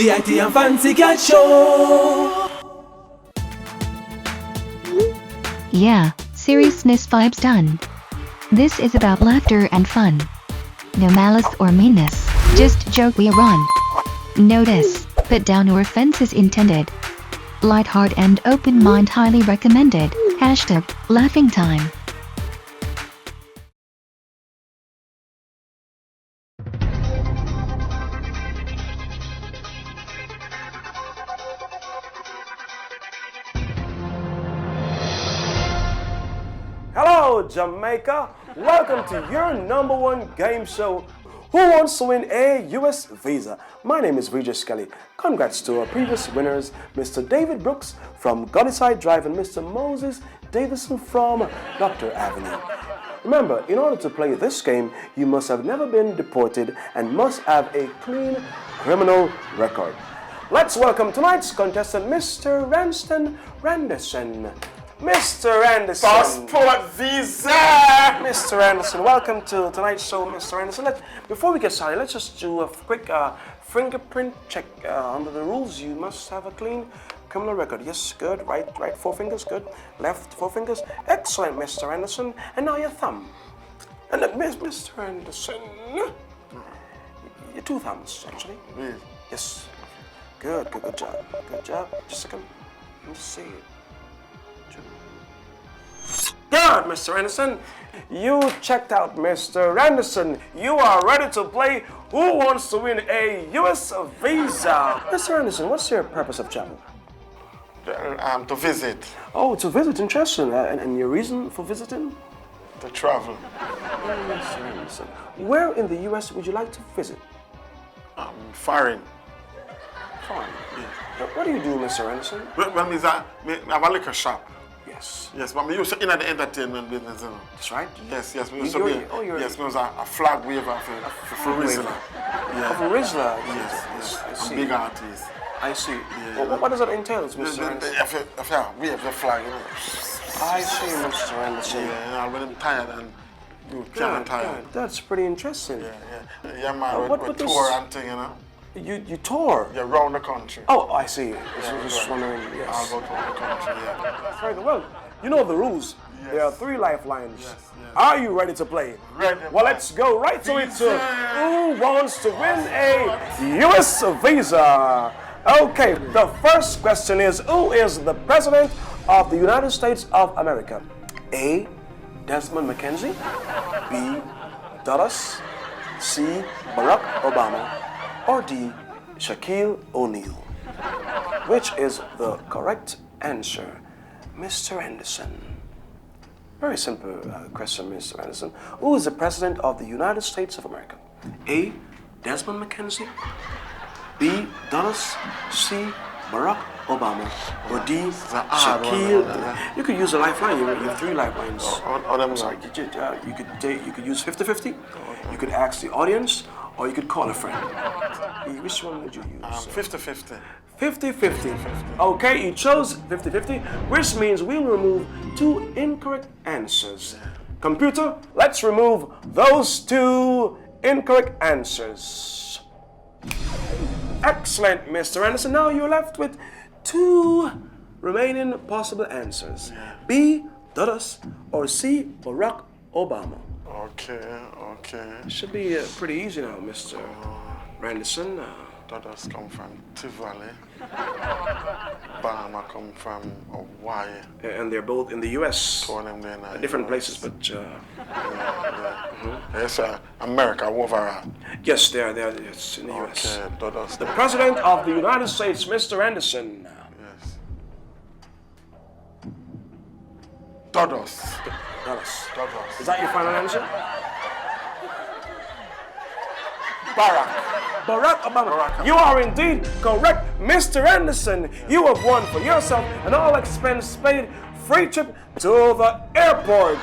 The IT and Fancy Cat Show. Yeah, seriousness vibes done. This is about laughter and fun. No malice or meanness, just joke we run. Notice, put down no offenses intended. Light heart and open mind highly recommended. Hashtag laughing time. Hello, Jamaica. Welcome to your #1 game show. Who wants to win a US visa? My name is Regis Kelly. Congrats to our previous winners, Mr. David Brooks from Goddyside Drive and Mr. Moses Davison from Dr. Avenue. Remember, in order to play this game, you must have never been deported and must have a clean criminal record. Let's welcome tonight's contestant, Mr. Ranston Randerson. Mr. Anderson. Passport visa! Mr. Anderson, welcome to tonight's show, Mr. Anderson. Before we get started, let's just do a quick fingerprint check. Under the rules, you must have a clean criminal record. Yes, good. Right four fingers, good. Left four fingers. Excellent, Mr. Anderson. And now your thumb. And Mr. Anderson. Your two thumbs, actually. Really? Yes. Good job. Good job. Just a second. Let me see it. Good, Mr. Anderson. You checked out, Mr. Anderson. You are ready to play Who Wants to Win a US Visa? Mr. Anderson, what's your purpose of travel? To visit. Oh, to visit, interesting. And your reason for visiting? To travel. Mr. Anderson. Where in the US would you like to visit? Foreign. Fine. Yeah. What do you do, Mr. Anderson? Well, I have a liquor shop. Yes. Yes, but I used to in the entertainment business. That's right. Yes. Me used to be. Yes, me was a flag waver for Rizla. Yeah. For Rizla? Yes. I see. A big artist. I see. Yeah. What does that entail, Mr. Anderson? If you wave the flag, you know. I see, Mr. Anderson. Yeah, when I'm tired and you can't tired. Good. That's pretty interesting. Yeah, man, with tour and thing, you know. You tour? Yeah, around the country. Oh, I see. Just wondering. Yes. I'll go around the country, yeah. Very good. Well, you know the rules. Yes. There are 3 lifelines. Yes. Are you ready to play? Ready. Well, let's go right to it. Who wants to win a US visa? Okay, the first question is, who is the President of the United States of America? A. Desmond McKenzie. B. Dulles. C. Barack Obama. Or D. Shaquille O'Neal? Which is the correct answer, Mr. Anderson? Very simple question, Mr. Anderson. Who is the President of the United States of America? A. Desmond McKenzie. B. Dulles. C. Barack Obama. Or D. Shaquille. You could use a lifeline. You have 3 lifelines. I'm sorry. You could use 50-50. You could ask the audience, or you could call a friend. Which one would you use? 50-50. 50-50. Okay, you chose 50-50, which means we'll remove 2 incorrect answers. Computer, let's remove those 2 incorrect answers. Excellent, Mr. Anderson. Now you're left with 2 remaining possible answers. B. Dulles, or C. Barack Obama. Okay. Should be pretty easy now, Mr. Randerson. Dulles come from Tivoli. Bahama come from Hawaii. And they're both in the U.S. Different places, but... Yes, America overall. Yes, they are. It's in the U.S. Okay, Dulles. The President of the United States, Mr. Anderson. Yes. Dulles. Dulles. Is that your final answer? Barack Obama. You are indeed correct, Mr. Anderson. You have won for yourself an all-expense paid free trip to the airport.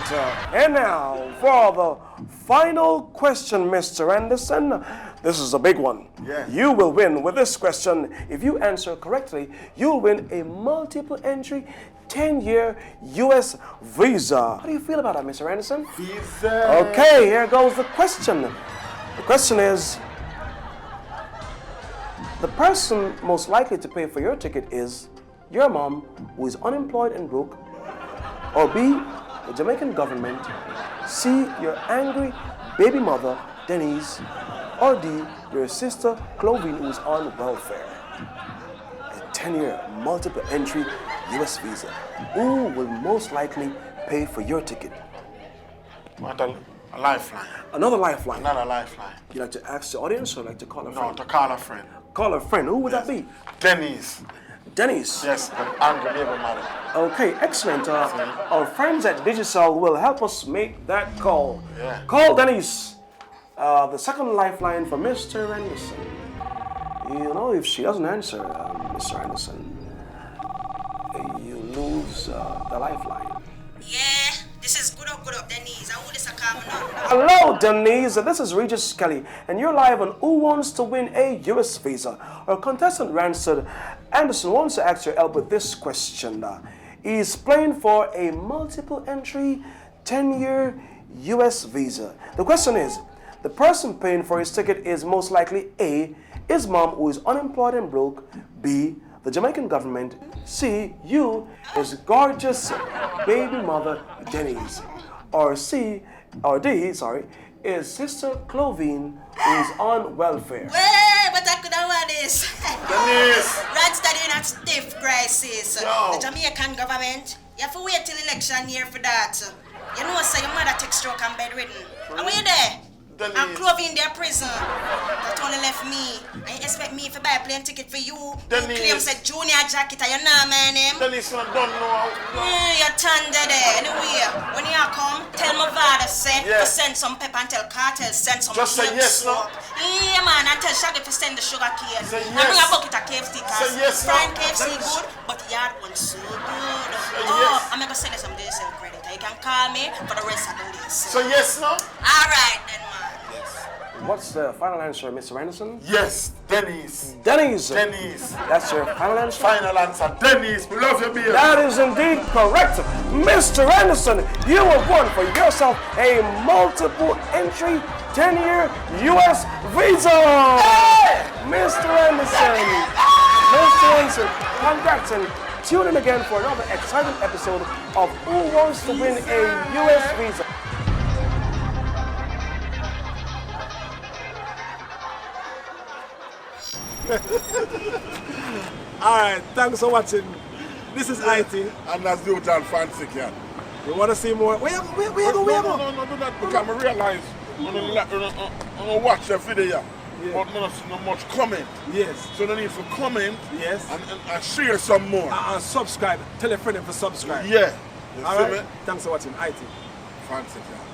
And now for the final question, Mr. Anderson. This is a big one. Yes. You will win with this question. If you answer correctly, you'll win a multiple entry 10-year US visa. How do you feel about that, Mr. Anderson? Visa. Okay, here goes the question. The question is, The person most likely to pay for your ticket is your mom, who is unemployed and broke, or B, the Jamaican government, C, your angry baby mother, Denise, or D, your sister, Clovine, who is on welfare. A 10-year multiple entry US visa. Who will most likely pay for your ticket? What a lifeline. Another lifeline. Another lifeline. You like to ask the audience or like to call a No, friend? to call a friend. Call a friend. Who would that be? Denise. Denise. Yes, the angry baby mother. Okay, excellent. Our friends at Digicel will help us make that call. Yeah. Call Denise. The second lifeline for Mr. Anderson. You know, if she doesn't answer, Mr. Anderson, you lose the lifeline. Yeah, this is good up, Denise. I want this to come now. Hello, Denise. This is Regis Kelly, and you're live on Who Wants to Win a US Visa? Our contestant Ransford Anderson wants to ask your help with this question. He's playing for a multiple entry 10-year US visa. The question is, the person paying for his ticket is most likely A, his mom who is unemployed and broke, B, the Jamaican government, C, you, his gorgeous baby mother, Denise, or C, or D, sorry, is sister Clovine who is on welfare. Wait, but I could have had this. Denise! Right studying at stiff crisis. Yo. The Jamaican government, you have to wait till election year for that. You know, say your mother takes stroke and bedridden. And when you there? Denise. I'm Clovine in their prison. That only left me. And you expect me to buy a plane ticket for you? Denise. You claim said junior jacket and you know my name? Denise, I don't know how. You're tender there. Anyway, when you come, tell my father say Yeah. to send some pepper and tell Cartel send some Just say milk yes, no? soap. Yeah, man, and tell Shaggy to send the sugar cane. Say And bring yes. a bucket of KFC cause Say yes, no? frying KFC good, but yard one so good. yes. I'm gonna send you some DSL credit. You can call me for the rest of the list. So yes, no? Alright then, man. What's the final answer, Mr. Anderson? Yes, Denise. Denise. Denise. That's your final answer? Final answer. Denise, we love you, baby. That is indeed correct. Mr. Anderson, you have won for yourself a multiple entry 10-year US visa. Mr. Anderson. Mr. Anderson, congrats and tune in again for another exciting episode of Who Wants to Win a US Visa. Alright, thanks for watching. This is IT. And that's the total fancy cat. We want to see more. Where you go? No, do that because I realize I watch the video, but not so much comment. Yes. So they need to comment Yes. and share some more. And subscribe. Tell a friend to subscribe. Yeah. You see Alright. me? Thanks for watching IT. Fancy cat.